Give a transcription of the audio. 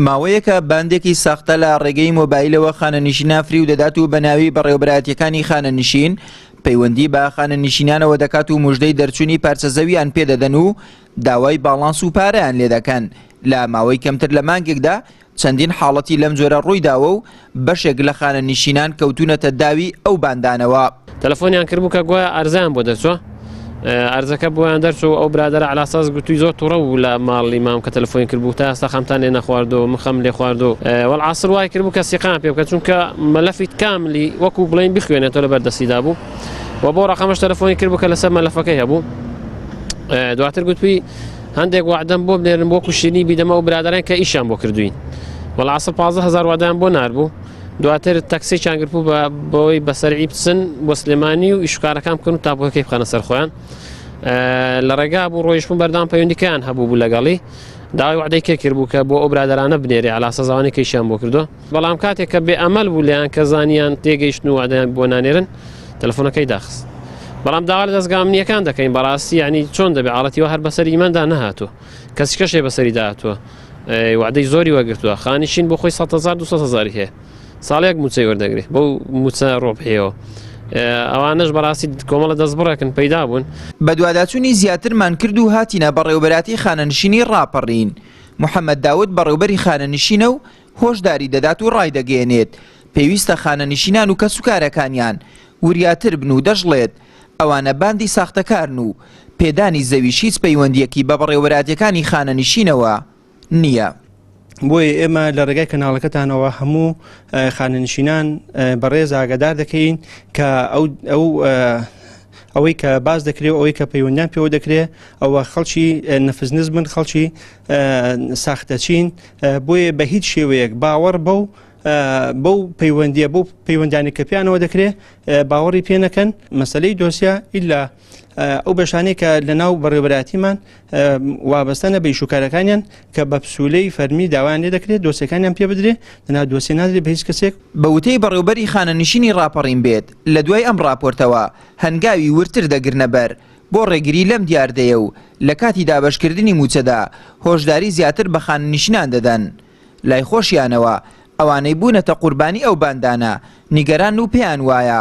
ماوەیەکە باندێکی ساختە لە ڕێگەی مۆبایلەوە خانەنشینان فری و دەدات و بەناوی بەڕێوەبەرایەتیەکانی خانەنشین پەیوەندی بە خانەنشینانەوە دەکات و موژدەی دەرچوونی پارچەزەویان پێدەدەن و داوای باڵانس و پارەیان لێ دەکەن. لە ماوەی کەمتر لە مانگێکدا چەندین حاڵەتی لەم جۆرە ڕوویداوە و بەشێک لە خانەنشینان کەوتونەتە داوی ئەو باندانەوە. تەلەفۆنیان کردبوو کە گوایە ئەرزیان بۆ دەرچووە، ئەرزەکە بۆیان دەرچوو ئەو برادەرە علاساس گوتووی زۆر تووڕە و لە ماڵی مام کە تەلەفۆنی کردبوو تا ئێستا خەمتان لێ نەخواردەوە مخەم لێ خواردەوە وەڵعاسر وای کردبوو کە سیقام پێ بکە چونکە مەلەفیت کاملی وەکو بڵین بخوێنێتەوە لە بەردەستیدا بوو و بۆ ڕقەمەش تەلەفۆنی کردبوو کە لەسەر مەلەفەکەی هەبوو. دواتر گوتووی هەندێک وعدەم بۆ بنێرن بۆ کوشتنی بیدەمە و برادەران کە ئیشان بۆ کردوین. وەڵعاسر 15,000 وادایان بۆ ناربوو. دواتر تەکسییان گرتبوو بۆی بەسەرعی بچن بۆ سلێمانی و ئیشکارەکان بکەن و تاپۆکەی بخەنە سەر خۆیان. لە ڕێگا بوو ڕۆیشتبوون بەردام پەیوەندیکەیان هەبوو بوو لەگەڵی داوای وعدەی کێ کردبوو کە بۆ ئەو برادەرانە بنێرێ عەلا سەزاوانی کە ئیشیان بۆ کردووە. بەڵام کاتێک کە بێئەمەل بوو لەیان کە زانیان تێگەیشتن و وعدەیان بۆ نانێرن تەلەفۆنەکەی داخست. بەڵام داوا لە دەستگا ئەمنیەکان دەکەین بەڕاستی یعنی چۆن دەبێت حاڵەتیەوە هەر بەسەری ئیماندا نەهاتووە کەسیکەشێ بەسەری داهاتووە وعدەی زۆری وەرگرتووە خانیشین بۆ خۆی 100,000 هەیە ساڵێک موچەی وەردەگرێت بەو موچە ڕۆبحەیەوە. ئەوانش بەڕاستی کۆمەڵە دەستبڕێکن پەیدا بوون. بە دوواداچوونی زیاترمان کرد و هاتینە بەڕێوەبەراتی خانەنشینی ڕاپەڕین. محەممەد داود بەڕێوبەری خانەنشینە و هۆشداری دەدات و ڕایدەگەێنێت پێویستە خانەنشینان و کەسوکارەکانیان وریاتر بن و دەژڵێت ئەوانە باندی ساختەکارن و پێدانی زەویش هیچ پەیوەندیەکی بە بەڕێوەبەراتیەکانی خانەنشینەوە نییە. بۆیە ئێمە لە ڕێگای کەناڵەکەتانەوە هەموو خانەنشینان بەڕێز ئاگادار دەکەین کە ئەوەی کە باز دەکرێت ئەوەی کە پەیوەندیان پێوە دەکرێت ئەوە خەڵکی نەفزنز بن خەڵکی ساختەچین بۆیە بە هیچ شێوەیەک باوەڕ بەو پەیوەندیە بۆ پەیوەندیانی کە پیانەوە دەکرێت باوەڕی پێ نەکەن مەسەلەی دۆسیا ئیلا ئەو بەشانەی کە لەناو بەڕێوەبەراتیمان وابەستەنە بە ئیشوکارەکانیان کە بە پسوولەی فەرمی داوایان لێ دەکرێت دۆسیەکانیان پێ بدرێ لەناو دۆسی نادرێت بە هیچ کەسێک. بە وتەی بەڕێوەبەری خانەنشینی ڕاپەڕین بێت لە دوای ئەم راپۆرتەوە هەنگاوی ورتر دەگرنە بەر بۆ ڕێگری لەم دیاردەیە و لە کاتی دابەشکردنی موچەدا هۆشداری زیاتر بە خانەنشینان دەدەن. لای خۆشیانەوە ئەوانەی بوونەتە قوربانی ئەو باندانە نیگەران و پێیان وایە